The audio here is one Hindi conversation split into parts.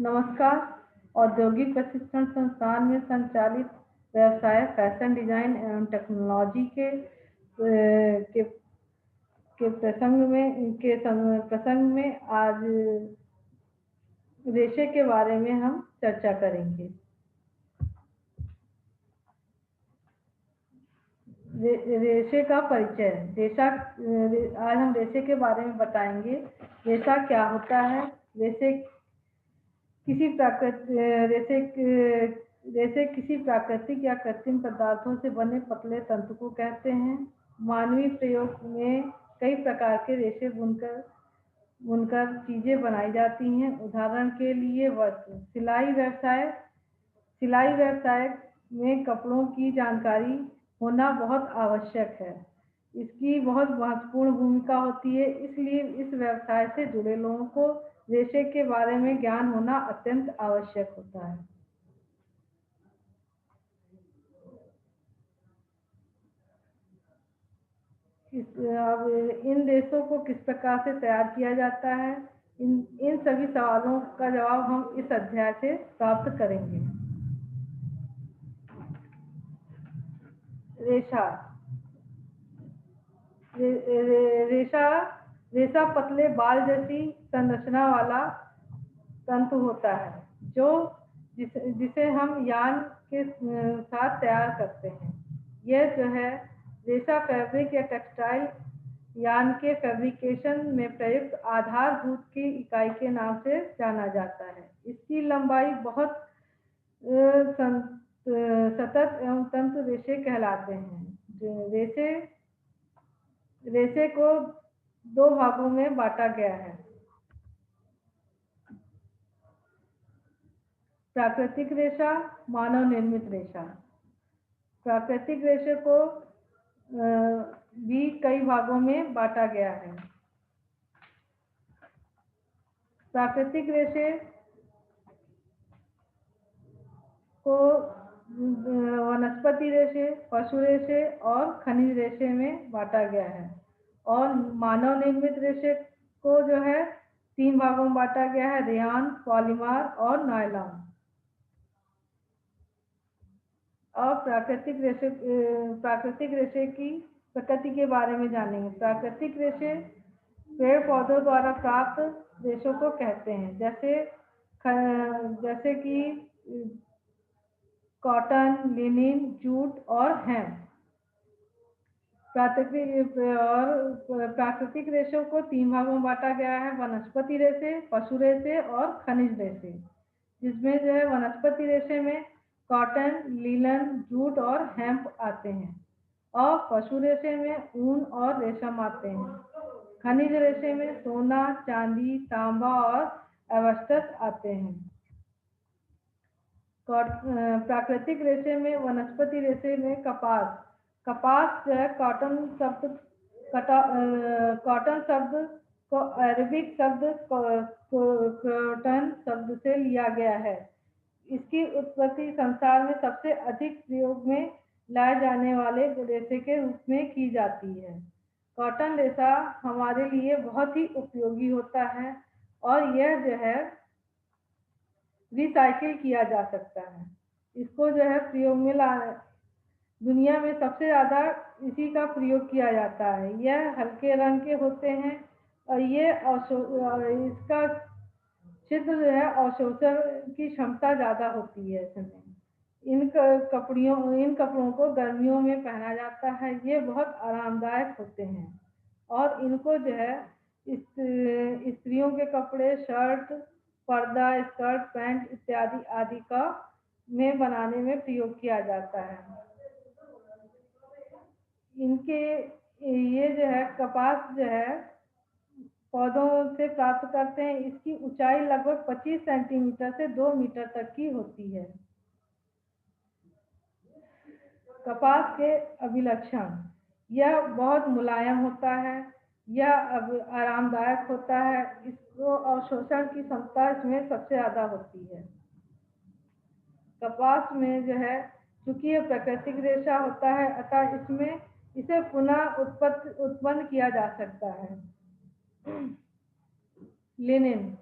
नमस्कार। औद्योगिक प्रशिक्षण संस्थान में संचालित व्यवसाय फैशन डिजाइन एवं टेक्नोलॉजी के प्रसंग में आज रेशे के बारे में हम चर्चा करेंगे। रेशे का परिचय। आज हम रेशे के बारे में बताएंगे। रेशा क्या होता है? रेशे किसी प्राकृतिक या कृत्रिम पदार्थों से बने पतले तंतु को कहते हैं। मानवीय प्रयोग में कई प्रकार के रेशे बुनकर चीजें बनाई जाती हैं। उदाहरण के लिए वस्त्र। सिलाई व्यवसाय में कपड़ों की जानकारी होना बहुत आवश्यक है। इसकी बहुत महत्वपूर्ण भूमिका होती है, इसलिए इस व्यवसाय से जुड़े लोगों को रेशे के बारे में ज्ञान होना अत्यंत आवश्यक होता है। अब इन रेशों को किस प्रकार से तैयार किया जाता है, इन सभी सवालों का जवाब हम इस अध्याय से प्राप्त करेंगे। रेशा पतले बाल जैसी संरचना वाला तंतु होता है जिसे हम यान के साथ तैयार करते हैं। यह जो है रेशा फैब्रिक या टेक्सटाइल यान के फैब्रिकेशन में प्रयुक्त आधारभूत की इकाई के नाम से जाना जाता है। इसकी लंबाई बहुत सतत एवं तंतु रेशे कहलाते हैं। रेशे को दो भागों में बांटा गया है। प्राकृतिक रेशा, मानव निर्मित रेशा। प्राकृतिक रेशे को भी कई भागों में बांटा गया है। प्राकृतिक रेशे को वनस्पति रेशे, पशु रेशे और खनिज रेशे में बांटा गया है। और मानव निर्मित रेशे को जो है 3 भागों में बांटा गया है: रेयॉन, पॉलीमर और नायलॉन। और प्राकृतिक रेशे की प्रकृति के बारे में जानेंगे। प्राकृतिक रेशे पेड़ पौधों द्वारा प्राप्त रेशों को कहते हैं, जैसे कि कॉटन, लिनिन, जूट और हेम्प। प्राकृतिक रेशों को 3 भागों में बांटा गया है: वनस्पति रेशे, पशु रेशे और खनिज रेशे। जिसमें जो है वनस्पति रेशे में कॉटन, लिनन, जूट और हेम्प आते हैं और पशु रेशे में ऊन और रेशम आते हैं। खनिज रेशे में सोना, चांदी, तांबा और एस्बेस्टस आते हैं। प्राकृतिक रेशे में वनस्पति रेशे में कपास जो है कॉटन शब्द को अरबिक शब्द कॉटन शब्द से लिया गया है। इसकी उत्पत्ति संसार में सबसे अधिक प्रयोग में लाए जाने वाले रेशे के रूप में की जाती है। कॉटन रेशा हमारे लिए बहुत ही उपयोगी होता है और यह जो है रिसाइकिल किया जा सकता है। इसको जो है प्रयोग में दुनिया में सबसे ज़्यादा इसी का प्रयोग किया जाता है। यह हल्के रंग के होते हैं और इसका छिद्र जो है अवशोषण की क्षमता ज़्यादा होती है। इसमें इन कपड़ों को गर्मियों में पहना जाता है। ये बहुत आरामदायक होते हैं और इनको जो है स्त्रियों के कपड़े, शर्ट, पर्दा, स्कर्ट, पैंट इत्यादि आदि का में बनाने में प्रयोग किया जाता है। ये जो है कपास जो है पौधों से प्राप्त करते हैं। इसकी ऊंचाई लगभग 25 सेंटीमीटर से 2 मीटर तक की होती है। कपास के अभिलक्षण: यह बहुत मुलायम होता है, यह आरामदायक होता है, इसको अवशोषण की क्षमता इसमें सबसे ज़्यादा होती है। कपास में जो है चूंकि यह प्राकृतिक रेशा होता है, अतः इसे पुनः उत्पन्न किया जा सकता है। लिनिन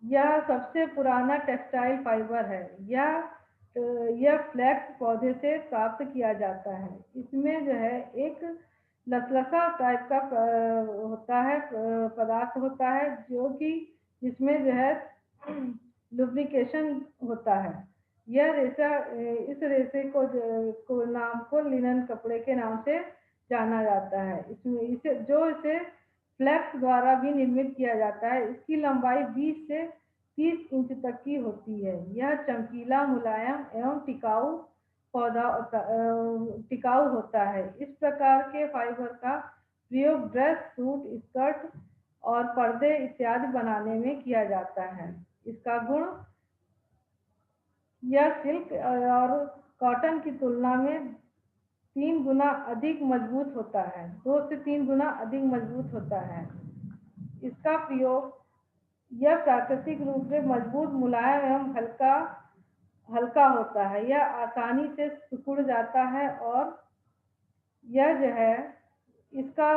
यह सबसे पुराना टेक्सटाइल फाइबर है। यह फ्लैक्स पौधे से प्राप्त किया जाता है। इसमें जो है एक लसलसा टाइप का होता है, पदार्थ होता है, जो कि जिसमें जो है लुब्रिकेशन होता है। यह रेशा, इस रेशे को नाम को लिनन कपड़े के नाम से जाना जाता है। इसमें इसे फ्लैक्स द्वारा भी निर्मित किया जाता है। इसकी लंबाई 20 से 30 इंच तक की होती है। यह चमकीला, मुलायम एवं टिकाऊ होता है। इस प्रकार के फाइबर का प्रयोग ड्रेस, सूट, स्कर्ट और पर्दे इत्यादि बनाने में किया जाता है। इसका गुण, यह सिल्क और कॉटन की तुलना में 3 गुना अधिक मजबूत होता है, 2 से 3 गुना अधिक मजबूत होता है। इसका प्रयोग, यह प्राकृतिक रूप से मजबूत, मुलायम एवं हल्का हल्का होता है। यह आसानी से सिकुड़ जाता है और यह जो है इसका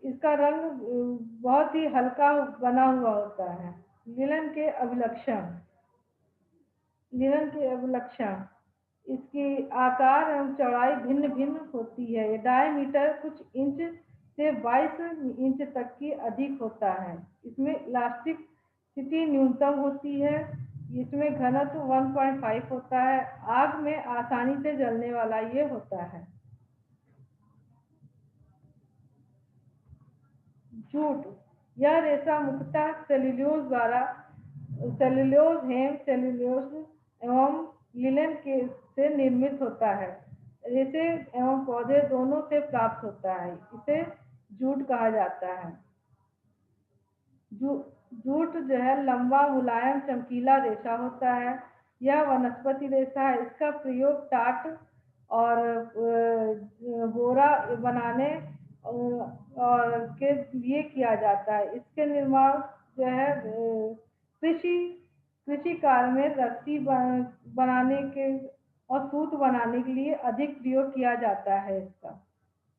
इसका रंग बहुत ही हल्का बना हुआ होता है। लिनन के अभिलक्षण लिनन के अभिलक्षण इसकी आकार एवं चौड़ाई भिन्न भिन्न होती है। डायमीटर कुछ इंच से 22 इंच तक की अधिक होता है। इसमें इलास्टिसिटी न्यूनतम होती है। इसमें घनत्व 1.5 होता है। आग में आसानी से जलने वाला ये होता है। जूट, यह रेशा मुख्यतः हेम सेल्यूलोज एवं लिनन के से निर्मित होता है। रेशे एवं पौधे दोनों से प्राप्त होता है। इसे जूट कहा जाता है। जूट जो है लंबा, मुलायम, चमकीला रेशा होता है। यह वनस्पति रेशा है। इसका प्रयोग टाट और बोरा बनाने और के लिए किया जाता है। इसके निर्माण जो है कृषि कृषि कार्य में रस्सी बनाने के और सूत बनाने के लिए अधिक प्रयोग किया जाता है। इसका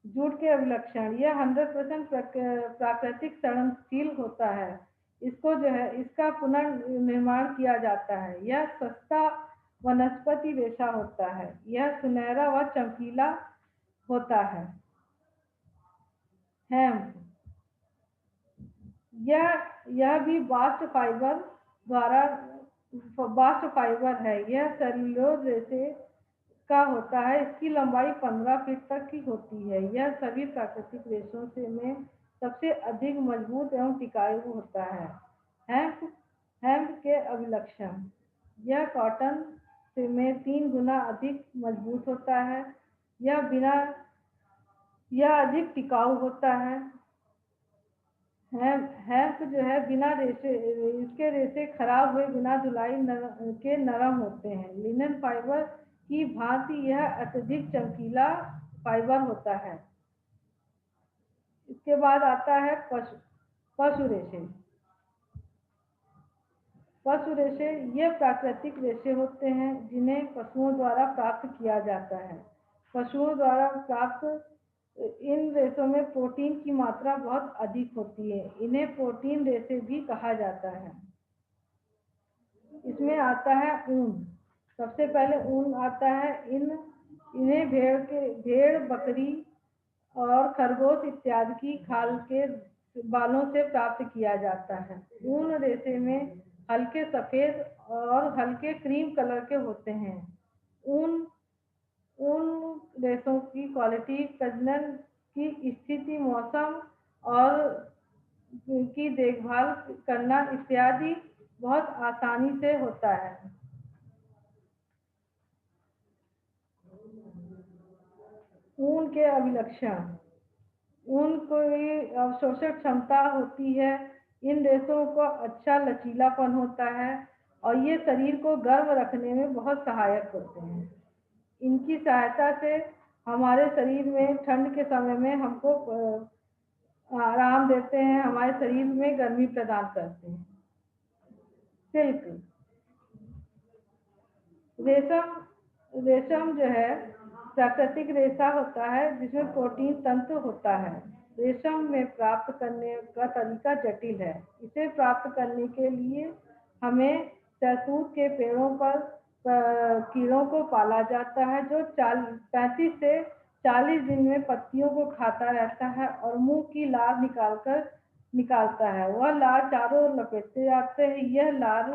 जूट के अभिलक्षण, यह 100% प्राकृतिक सड़नशील होता है। इसको जो है इसका पुनर्निर्माण किया जाता है। यह सस्ता वनस्पति रेशा होता है। यह सुनहरा व चमकीला होता है। हेम्प, यह भी बास्ट फाइबर है। यह सेल्यूलोज रेशे का होता है। इसकी लंबाई 15 फीट तक की होती है। यह सभी प्राकृतिक रेशों से में सबसे अधिक मजबूत एवं टिकाऊ होता है। हेम्प हेम्प के अभिलक्षण, यह कॉटन से में 3 गुना अधिक मजबूत होता है। यह अधिक टिकाऊ होता है। हेम्प जो है बिना रेशे इसके रेशे खराब हुए बिना धुलाई के नरम होते हैं। लिनन फाइबर की भांति यह अत्यधिक चमकीला फाइबर होता है। इसके बाद आता है पशु रेशे। पशु रेशे ये प्राकृतिक रेशे होते हैं जिन्हें पशुओं द्वारा प्राप्त किया जाता है। पशुओं द्वारा प्राप्त इन रेशों में प्रोटीन की मात्रा बहुत अधिक होती है। इन्हें प्रोटीन रेशे भी कहा जाता है। इसमें आता है ऊन। सबसे पहले ऊन आता है। इन्हें भेड़, बकरी और खरगोश इत्यादि की खाल के बालों से प्राप्त किया जाता है। ऊन रेशे में हल्के सफेद और हल्के क्रीम कलर के होते हैं। ऊन उन रेशों की क्वालिटी, प्रजनन की स्थिति, मौसम और की देखभाल करना इत्यादि बहुत आसानी से होता है। ऊन के अभिलक्षण, ऊन की अवशोषक क्षमता होती है। इन रेशों को अच्छा लचीलापन होता है और ये शरीर को गर्म रखने में बहुत सहायक होते हैं। इनकी सहायता से हमारे शरीर में ठंड के समय में हमको आराम देते हैं, हमारे शरीर में गर्मी प्रदान करते हैं। सिल्क, रेशम जो है प्राकृतिक रेशा होता है जिसमें प्रोटीन तंतु होता है। रेशम में प्राप्त करने का तरीका जटिल है। इसे प्राप्त करने के लिए हमें सहतूत के पेड़ों पर कीड़ों को पाला जाता है जो 35 से 40 दिन में पत्तियों को खाता रहता है और मुंह की लार निकालता है। वह लार चारों ओर लपेटते जाते हैं। यह लार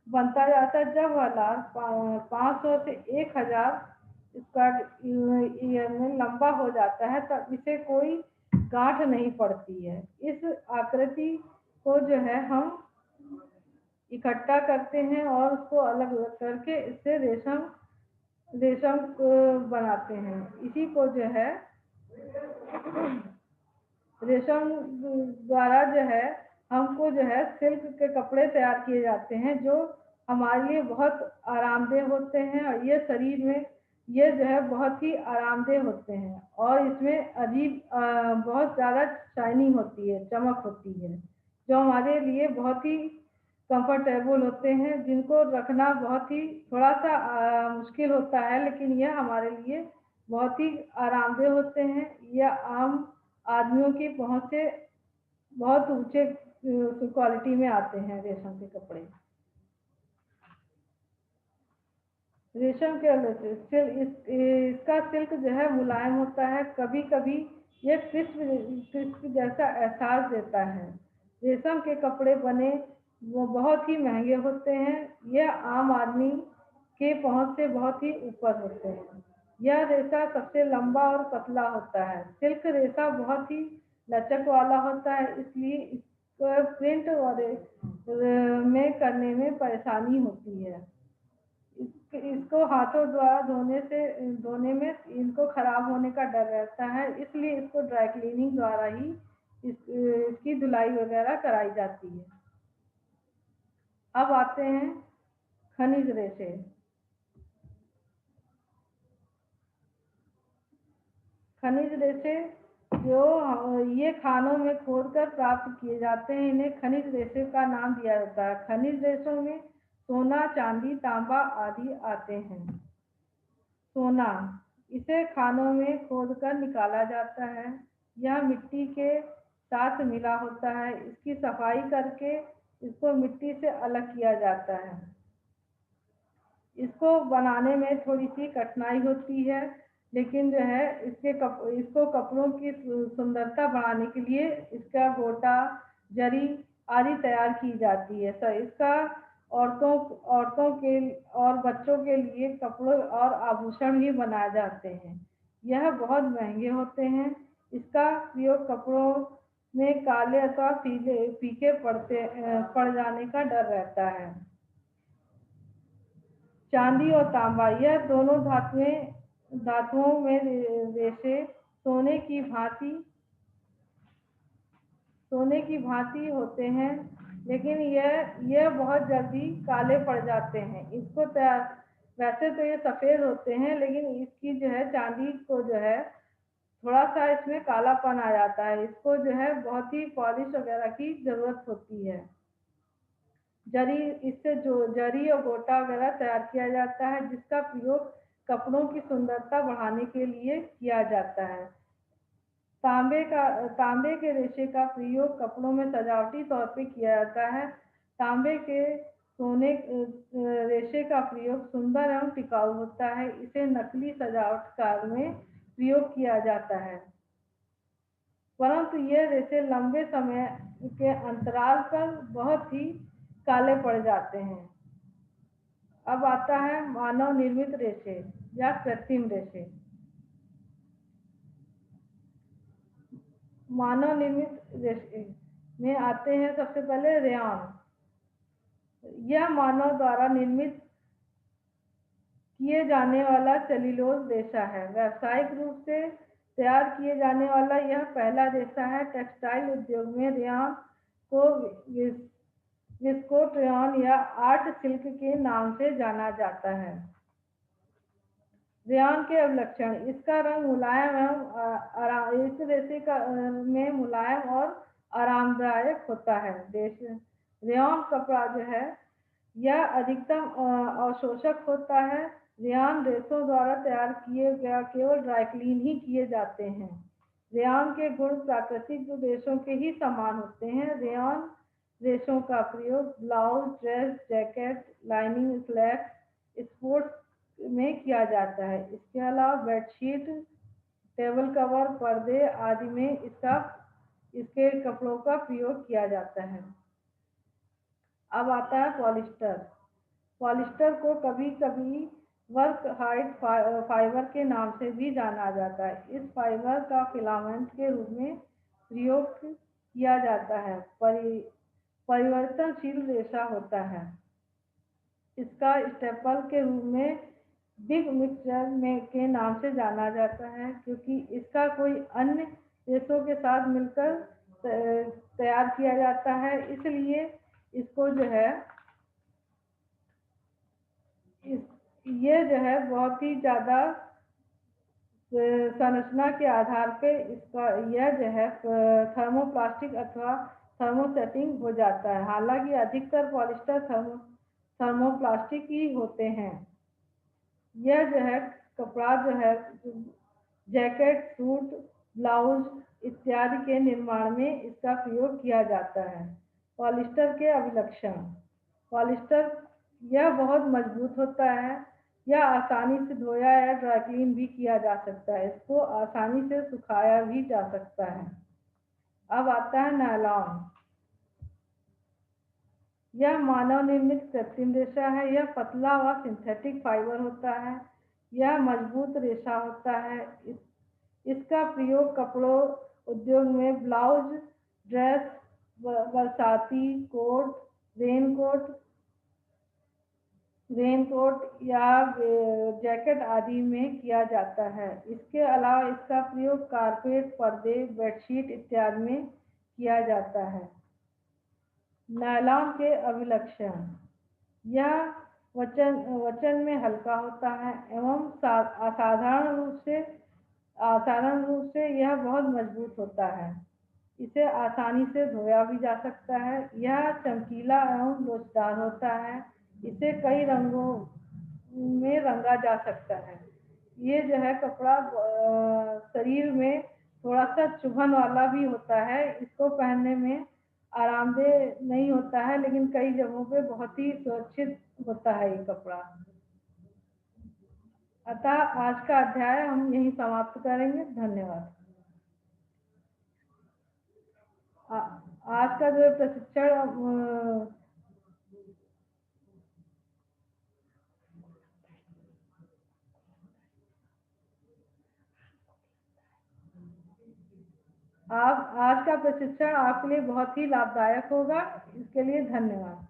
बनता जाता है। जब वह लार 500 से 1000 स्क्वायर में लंबा हो जाता है तब इसे कोई गांठ नहीं पड़ती है। इस आकृति को जो है हम इकट्ठा करते हैं और उसको अलग अलग करके इससे रेशम रेशम को बनाते हैं। इसी को जो है रेशम द्वारा जो है हमको जो है सिल्क के कपड़े तैयार किए जाते हैं जो हमारे लिए बहुत आरामदेह होते हैं और ये शरीर में ये जो है बहुत ही आरामदेह होते हैं और इसमें अजीब बहुत ज़्यादा शाइनिंग होती है, चमक होती है जो हमारे लिए बहुत ही कंफर्टेबल होते हैं, जिनको रखना बहुत ही थोड़ा सा मुश्किल होता है, लेकिन यह हमारे लिए बहुत ही आरामदेह होते हैं। यह आम आदमियों की पहुंच से बहुत ऊंचे क्वालिटी में आते हैं रेशम के कपड़े। रेशम के इसका सिल्क जो है मुलायम होता है, कभी कभी ये क्रिस्प जैसा एहसास देता है। रेशम के कपड़े बने वो बहुत ही महंगे होते हैं। यह आम आदमी के पहुंच से बहुत ही ऊपर होते हैं। यह रेशा सबसे लंबा और पतला होता है। सिल्क रेशा बहुत ही लचक वाला होता है, इसलिए इसको प्रिंट और में करने में परेशानी होती है। इसको हाथों द्वारा धोने में इनको खराब होने का डर रहता है, इसलिए इसको ड्राई क्लीनिंग द्वारा ही इसकी धुलाई वगैरह कराई जाती है। अब आते हैं खनिज रेशे। खनिज रेशे जो ये खानों में खोदकर प्राप्त किए जाते हैं, इन्हें खनिज रेशे का नाम दिया जाता है। खनिज रेशों में सोना, चांदी, तांबा आदि आते हैं। सोना, इसे खानों में खोदकर निकाला जाता है। यह मिट्टी के साथ मिला होता है। इसकी सफाई करके इसको मिट्टी से अलग किया जाता है। इसको बनाने में थोड़ी सी कठिनाई होती है, लेकिन जो है इसको कपड़ों की सुंदरता बढ़ाने के लिए इसका गोटा, जरी आदि तैयार की जाती है। तो इसका औरतों के और बच्चों के लिए कपड़ों और आभूषण भी बनाए जाते हैं। यह बहुत महंगे होते हैं। इसका प्रयोग कपड़ों में काले अथवा फीके पड़ जाने का डर रहता है। चांदी और तांबा, यह दोनों धातुओं में रेशे सोने की भांति होते हैं, लेकिन यह बहुत जल्दी काले पड़ जाते हैं। इसको तैयार वैसे तो ये सफ़ेद होते हैं, लेकिन इसकी जो है चांदी को जो है थोड़ा सा इसमें कालापन आ जाता है। इसको जो है बहुत ही पॉलिश वगैरह की ज़रूरत होती है। इससे जो जरी और गोटा वगैरह तैयार किया जाता है, जिसका प्रयोग कपड़ों की सुंदरता बढ़ाने के लिए किया जाता है। तांबे के रेशे का प्रयोग कपड़ों में सजावटी तौर पे किया जाता है। तांबे के सोने रेशे का प्रयोग सुंदर एवं टिकाऊ होता है। इसे नकली सजावट कार्य में प्रयोग किया जाता है, परंतु ये रेशे लंबे समय के अंतराल पर बहुत ही काले पड़ जाते हैं। अब आता है मानव निर्मित रेशे या कृत्रिम रेशे। मानव निर्मित रेशे में आते हैं सबसे पहले रेयॉन। यह मानव द्वारा निर्मित किए जाने वाला सेल्यूलोज रेशा है। व्यावसायिक रूप से तैयार किए जाने वाला यह पहला रेशा है। टेक्सटाइल उद्योग में रेयॉन को विस्कोट रेयॉन या आर्ट सिल्क के नाम से जाना जाता है। रेयॉन के अवलक्षण, इसका रंग मुलायम एवं इस रेशे में मुलायम और आरामदायक होता है। रेयॉन कपड़ा जो है यह अधिकतम अवशोषक होता है। रेयॉन रेशों द्वारा तैयार किए गया केवल ड्राई क्लीन ही किए जाते हैं। रेयॉन के गुण प्राकृतिक रेशों के ही समान होते हैं। रेयॉन रेशों का प्रयोग blouse, dress, jacket, lining, slacks, sports में किया जाता है। इसके अलावा बेडशीट, टेबल कवर, पर्दे आदि में इसके कपड़ों का प्रयोग किया जाता है। अब आता है पॉलिस्टर। पॉलिस्टर को कभी कभी वर्क हाइट फाइबर के नाम से भी जाना जाता है। इस फाइबर का फिलामेंट के रूप में प्रयोग किया जाता है। परिवर्तनशील रेशा होता है। इसका स्टेपल के रूप में बिग मिक्सचर में के नाम से जाना जाता है, क्योंकि इसका कोई अन्य रेशों के साथ मिलकर तैयार किया जाता है, इसलिए इसको जो है ये जो है बहुत ही ज़्यादा संरचना के आधार पे इसका यह जो है थर्मोप्लास्टिक अथवा थर्मोसेटिंग हो जाता है। हालांकि अधिकतर पॉलिस्टर थर्मोप्लास्टिक ही होते हैं। यह जो है कपड़ा जो है जैकेट, सूट, ब्लाउज इत्यादि के निर्माण में इसका प्रयोग किया जाता है। पॉलिस्टर के अभिलक्षण। पॉलिस्टर यह बहुत मजबूत होता है। यह आसानी से धोया या ड्राई क्लीन भी किया जा सकता है। इसको आसानी से सुखाया भी जा सकता है। अब आता है नायलॉन। यह मानव निर्मित कृत्रिम रेशा है। यह पतला व सिंथेटिक फाइबर होता है। यह मजबूत रेशा होता है। इसका प्रयोग कपड़ों उद्योग में ब्लाउज, ड्रेस, बरसाती कोट, रेनकोट या जैकेट आदि में किया जाता है। इसके अलावा इसका प्रयोग कारपेट, पर्दे, बेडशीट इत्यादि में किया जाता है। नायलॉन के अभिलक्षण। यह वचन में हल्का होता है एवं असाधारण रूप से यह बहुत मजबूत होता है। इसे आसानी से धोया भी जा सकता है। यह चमकीला एवं लोचदार होता है। इसे कई रंगों में रंगा जा सकता है। ये जो है कपड़ा शरीर में थोड़ा सा चुभन वाला भी होता है। इसको पहनने में आरामदेह नहीं होता है, लेकिन कई जगहों पे बहुत ही सुरक्षित होता है ये कपड़ा। अतः आज का अध्याय हम यहीं समाप्त करेंगे। धन्यवाद। आज का जो प्रशिक्षण आज का प्रशिक्षण आपके लिए बहुत ही लाभदायक होगा। इसके लिए धन्यवाद।